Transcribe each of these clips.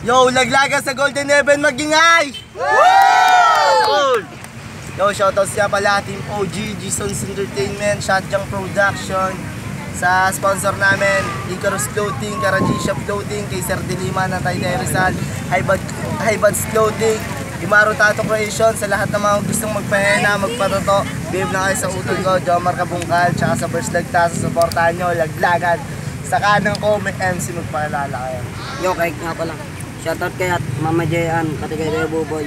Yo, laglaga sa Golden Heaven magingay! Woo! Yo, shoutouts siya pala Team OG, Gsons Entertainment, Shotgun Production, sa sponsor namin, Icarus Clothing, Karaji Shop Clothing, kay Sir Dilima na tayo Rizal, Highbuds Clothing, Imaro Tattoo Creation, sa lahat ng mga gustong magpahena, magpatato, behave na kayo sa utol ko, Jomar Kabungkal, tsaka sa First Lagta, sa supportahan nyo, laglagan. Sa kanang ko, may MC, magpaalala kayo. Yo, kahit nga pala. Shoutout kay Mama Jayan, pati kay Reo Buboy,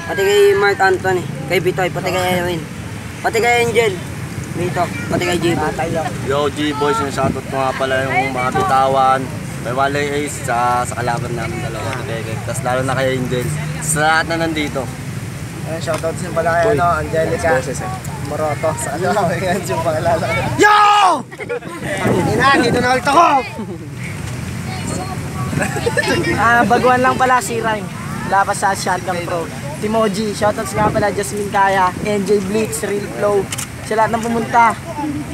pati kay Mark Anthony, kay Bitoy, pati kay Erwin, pati kay Angel, Mito, pati kay G-Boy. Yo, G-Boys, yung shoutout ko nga pala yung mga bitawan, kay Walay Ace, sa kalaban namin dalawa. Tapos lalo na kay Angel, sa lahat na nandito. Shoutout din pala kay Angelica Moroto, sa yan yung pangilala ko. Yo! Dito na ulit ako! Baguhan lang pala si Rhyme. Wala pa sa Shotgun Pro. Timoji, shoutouts nga pala Jasmine Kaya, NJ Blitz, Real Flow. Sa lahat ng pumunta.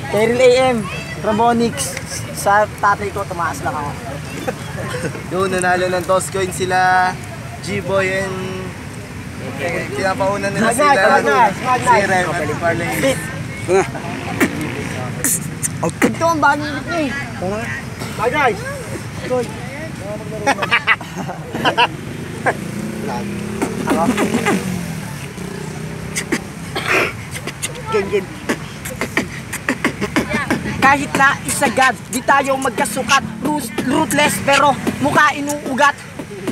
Kay Real AM, Rabonix. Sa tatay ko, tumaas lang ako. Yun, nanalo ng toss coin sila G-Boy and pinapauna nila sila si Rem at Parley. Ito ang bagay nito eh. Bagay! Good. Gen. Kahit na isagad, di tayo magkasukat. Ruthless pero mukha inuugat.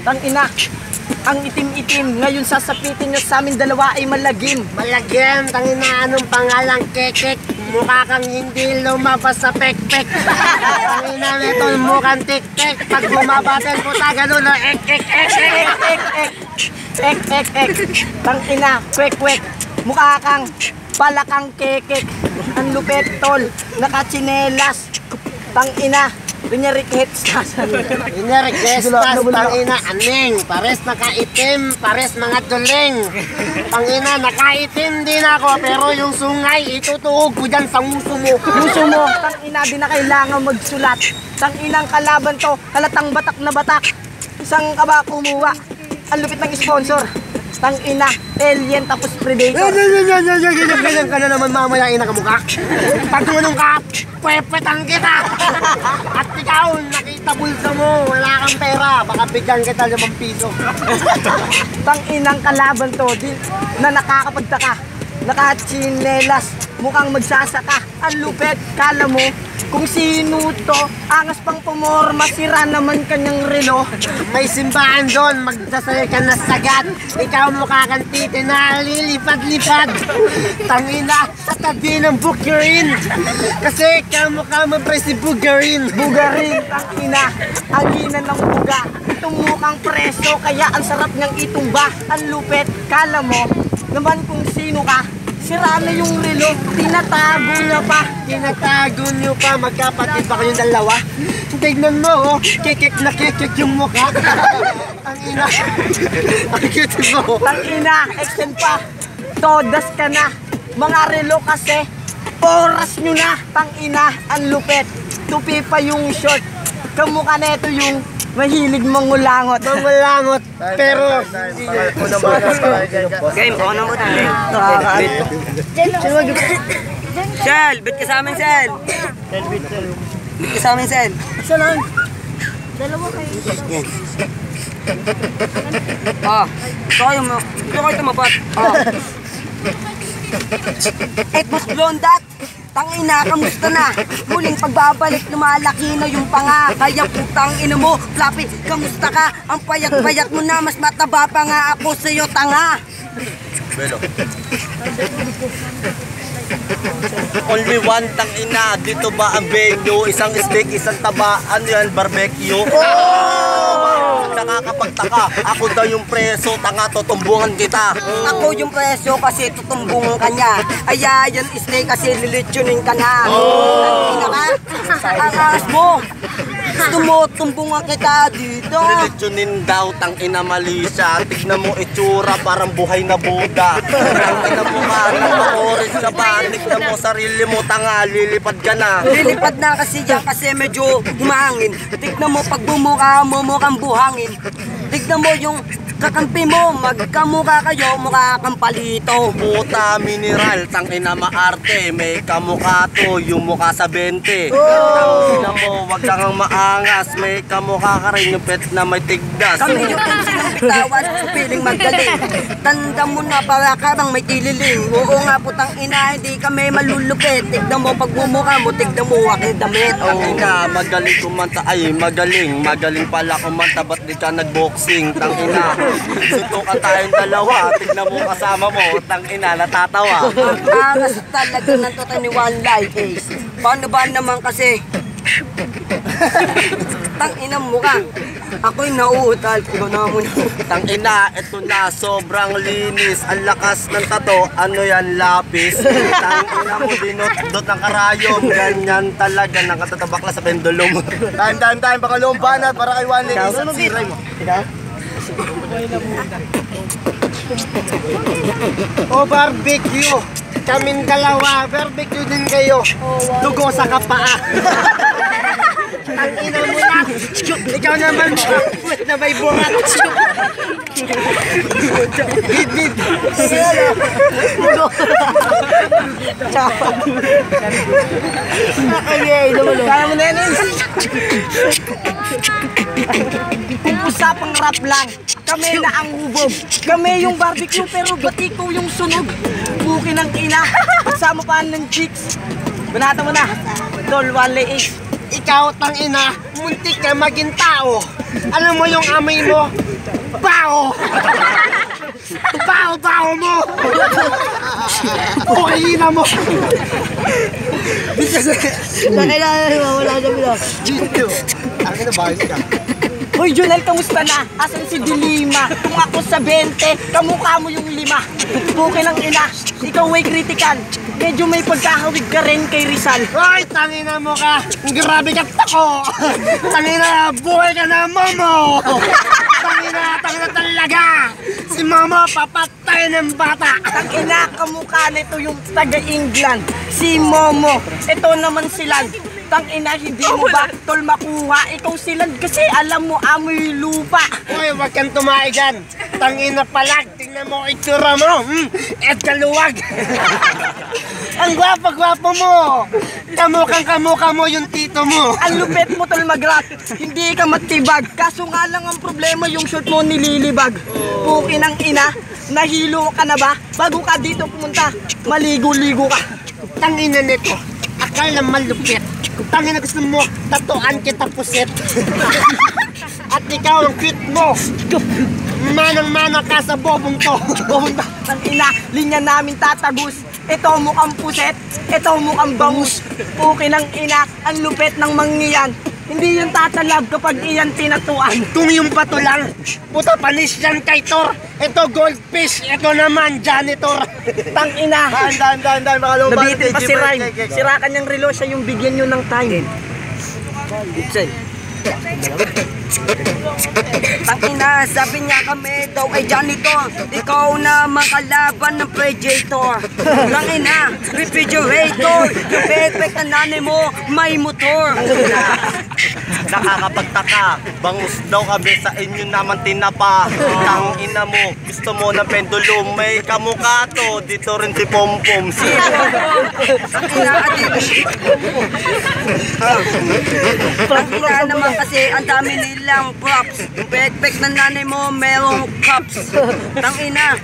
Tangina, ang itim-itim. Ngayon sasapitin nyo sa amin dalawa ay malagim. Malagim, tangina, anong pangalang kekek? Mukha kang hindi lumabas sa pek-pek. Tangina nito, mukhang tik-tik. Pag bumabatel po ta, gano'n na Ek. Tangina, kwek. Mukha kang palakang kekek. Ang lupet tol, nakatsinelas. Tangina, Pinyarik hetstas. Pinyarik hetstas, tangina, aning. Pares nakaitim, pares mga duling. Tangina, nakaitim din ako, pero yung sungay, itutuhog ko dyan sa nguso mo. Nguso mo, tangina, di na kailangan magsulat. Tanginang kalaban to, halatang batak na batak. Isang kaba kumuha, ang lupit ng sponsor. Tangina, alien tapos predator. Ganyan ka na naman mamaya ina ka mukha. Pagtunong ka, pwepetang kita. At ikaw, nakita bulsa mo, wala kang pera. Baka bigyan kita 5 piso. Tanginang kalaban to, na nakakapagtaka. Nakachinelas, mukhang magsasaka. Ang lupet, kala mo kung sino to. Angas pang pumorma, sira naman kanyang relo. May simbahan doon, magdasal ka na sagad. Ikaw mukha kang titi na lilipad-lipad. Tangina, sa tabi ng Bugarin. Kasi ikaw mukha mo pre si Bugarin. Bugarin, tangina, ang hina ng buga. Itong mukhang preso, kaya ang sarap niyang itumba. Ang lupet, kala mo naman kung sino ka. Sira na yung relo, tinatago niya pa. Tinatago niyo pa, magkapatid pa kayong dalawa. Tignan mo, oh, kikik na kikik yung mukha. Ang ina, ang cute mo. Ang ina, extend pa. Todas ka na. Mga relo kasi, oras nyo na. Tang ina, ang lupet. Tupi pa yung short. Kamukha na ito yung mahilig mangulangot. Mangulangot, pero game, ako na mo tayo. Sel, bit ka sa amin, Sel. Bit ka sa amin, Sel. Isa lang. Dalawa kayo. Yes. Ah, ito kayo tumapat. Ah. Etmos Blondat, tangina, kamusta na? Muling pagbabalik, lumalaki na yung panga. Kaya putang ina mo, Fluffy, kamusta ka? Ang payat-payat mo na, mas mataba pa nga ako sa'yo, tanga. Belo. Only one tangina, dito ba ang venue? Isang steak, isang taba, ano yan, barbecue? Nakakapagtaka, ako daw yung preso, tanga, tutumbungan kita. Ako yung presyo kasi tutumbungan ka niya. Aya, yan steak kasi lilitsunin ka na. Tangina ka, ang angas mo. Gusto mo, tumbungan kita dito. Lilitsunin daw, tangina mali siya. Tignan mo itsura, parang buhay na Buddha. Tangina mo ka, orange sa banig. Tignan mo sarili mo, tanga, lilipad ka na. Lilipad na kasi dyan kasi medyo humangin. Tignan mo pag bumuka mo mukhang buhangin. tignan mo yung kakampi mo, magkamukha kayo, mukha kang palito. Puta mineral, tangina maarte, may kamukha to, yung mukha sa 20. Tangina mo, wag kang maangas, may kamukha ka rin yung pet na may tigdas. Kami yung pinsin ng bitawan, piling magaling. Tanda mo na para ka bang may tililing. Oo nga putang ina, hindi kami malulupit. Tignan mo pagmumukha mo, tignan mo aking damit. Tangina, magaling kumanta, ay magaling pala kumanta, ba't di ka nagboxing? Tangina, suntukan tayong dalawa, tignan mo kasama mo, tangina, natatawa. Angas talaga ng total ni One Life Ace. Paano ba naman kasi? Tang-ina mo ka. Ako'y nauutal. Ikaw na muna. Tangina, ito na, sobrang linis. Ang lakas ng tato, ano yan, lapis. Tangina mo, dinot-dot ng karayom. Ganyan talaga, nakatatabak na sa pendulum. Time, pakalawang banat para kay One Ladies at si Ray mo. O barbecue, kaming dalawa, barbecue din kayo. Dugo sa kapaa. Ang ina mo na. Ikaw naman, na may burat. Bid. Kaya mo na yan, Kung usapang rap lang, kami na ang hubog. Kami yung barbecue pero ba't ikaw yung sunog? Buki ng ina, pagsama pa ng chicks. Banata mo na, Tol, One Life Ace. Ikaw, tangina, muntik ka maging tao. Alam mo yung amoy mo? Bao! Bao mo! Pukina mo! Nakailangan wala na bila. Dito! Ang ina, bakit ka? Hoy, Junel, kamusta na? Asan si Dilima? Kung ako sa 20, kamukha mo yung 5. Buki ng ina, ikaw ay critical. Medyo may pagkahawig ka rin kay Rizal. Hoy, tangina mo ka! Grabe ka tako! Tangina, buhay ka na, Momo! Tangina talaga! Si Momo, papatay ng bata! Ang ina, kamukha nito yung taga-England, si Momo. Ito naman silan. Tang ina, hindi mo ba tol makuha? Ikaw silan kasi alam mo amoy lupa. Hoy, wag kang tumae dyan! Tangina palag! Tingnan mo itsura mo! Et kaluwag! Ang gwapo mo! Kamukha mo yung tito mo! Ang lupit mo tol mag-rap, hindi ka matibag. Kaso nga lang ang problema yung short mo nililibag. Puki ng ina, nahilo ka na ba? Bago ka dito pumunta, maligo-ligo ka. Tangina nito! Akala malupit! Tangina gusto mo, tatuan kita puset! At ikaw ang cute mo! Manang-mana ka sa bobong to! Ang ina, linya namin tatagos. Ito mukhang puset, ito mukhang bangus. Puki ng ina, ang lupit ng mangyan. Hindi yung tatalab kapag iyan tinatuan. Kung yung bato lang, puta panis yan kay Thor. Ito goldfish, ito naman janitor. Tang ina, Daan, pakalawang banat. nabitin pa si Ryan. Sira kanyang relo, siya yung bigyan nyo ng time. Tangina, sabi niya kami daw ay janitor. Ikaw na makalaban ng predator. Tangina, refrigerator. Yung perfect na nanay mo, may motor. Nakakapagtaka, bangus daw kami sa inyo naman tinapa. Tang ina mo, gusto mo ng pendulum, may kamukha to, dito rin si Pompom. Tangina, Tangina naman kasi ang dami nilang props. Yung perfect na nanay mo, merong cups. Tangina,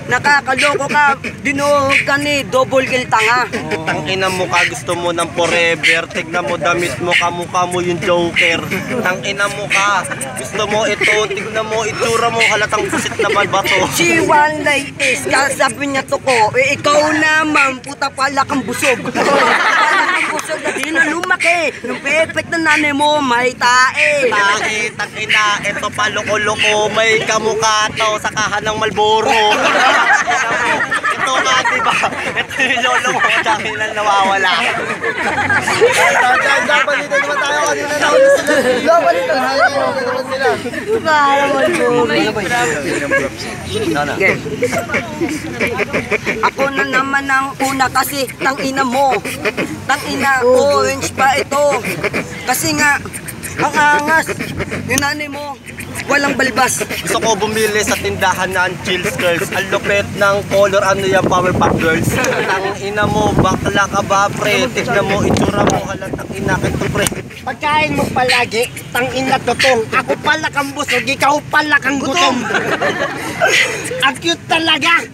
nakakaloko ka, dinuhog ka ni double kill tanga. Tang ina mo ka, gusto mo ng forever. Tignan mo damit mo, kamukha mo yung Joker. Tang ina mo ka, gusto mo ito, tignan mo itsura mo, halatang pusit naman ba to? Si One Life Ace, kasabi niya to ko, ikaw naman, puta pala kang busog. Pala kang busog na di na lumaki. Yung perfect na nanay mo, may tae. Tae, tang ina, ito pa loko-loko, may kamukha to sa kahan ng Malboro. Ito nga, diba? Ito yung lolo mo, dami na nawawala. Daan, balita naman tayo. Kanina na ulit sila. Balita naman sila. Okay. Ako na naman ang una kasi tangina mo. Tangina, orange pa ito. Kasi nga, ang angas. Yung nanay mo, walang balbas. Gusto ko bumili sa tindahan ng Chills Girls. Ang lupit ng color, ano yan, Powerpuff Girls. Tang ina mo, bakla ka ba, pre? Tignan mo, itsura mo, halatang ina kito, pre. Pagkain mo palagi, tangina totong. Ako pala kang busog, ikaw pala kang gutom. Ang cute talaga.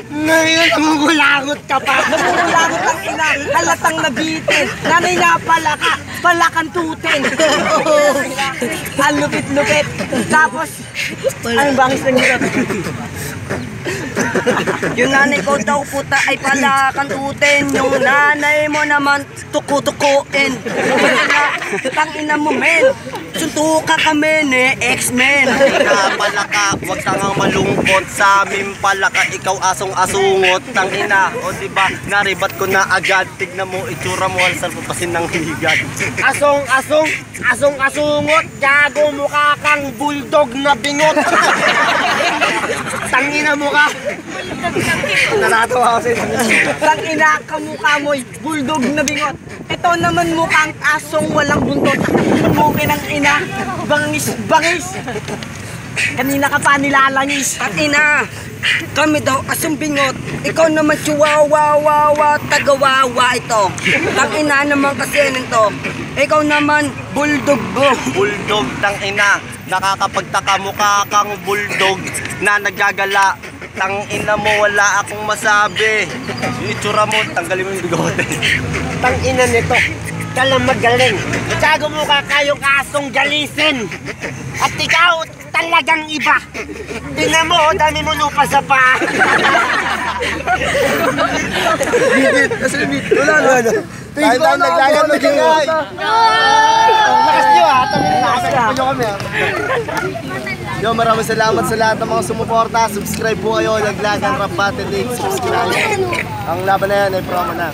Ngayon, namumulagot ka pa. Namumulagot ang ina, halatang nabitin. Nanay na pala ka, pala kang tutin. Ang lupit-lupit. Tapos, anong bangis ng gilot? Yung nanay ko daw puta ay pala kang tutin. Yung nanay mo naman tuku-tukuin. Tangina mo men, suntuka kami ni X-Men. Ina pala ka, huwag kang malungkot. Sa amin pala ka, ikaw asong-asungot. Tang ina, o diba, naribat ko na agad. Tignan mo, itsura mo, halsal ko pasin ng higad. Asong-asungot, gago mukha kang bulldog na bingot. Tangina mo ka. Naratawa kasi. Tangina, kamukha mo'y bulldog na bingot. Ito naman mukhang asong walang buntot. Mukin ng ina, bangis-bangis. Kanina ka pa nilalangis. Tangina, kami daw asong bingot. Ikaw naman chihuahua, tagawawa ito. Tangina naman kasi nito. Ikaw naman bulldog bro. Bulldog, tang ina, nakakapagtaka mukha kang bulldog na nagagala. Tang ina mo, wala akong masabi. Yung itsura mo, tanggalin mo yung bigote. Tangina nito, ka lang magaling. Gago mo ka kayong asong galisin. At ikaw, talagang iba. Tingnan mo, dami mo lupa sa paa. Wala. Tayo tayo naglayan magingay. Lakas nyo ha, lakas nyo kami ha. Yo, maraming salamat sa lahat ng mga sumuporta. Subscribe po kayo, Laglagan Rap Battle League. Subscribe. Ang laban na yan ay promo na.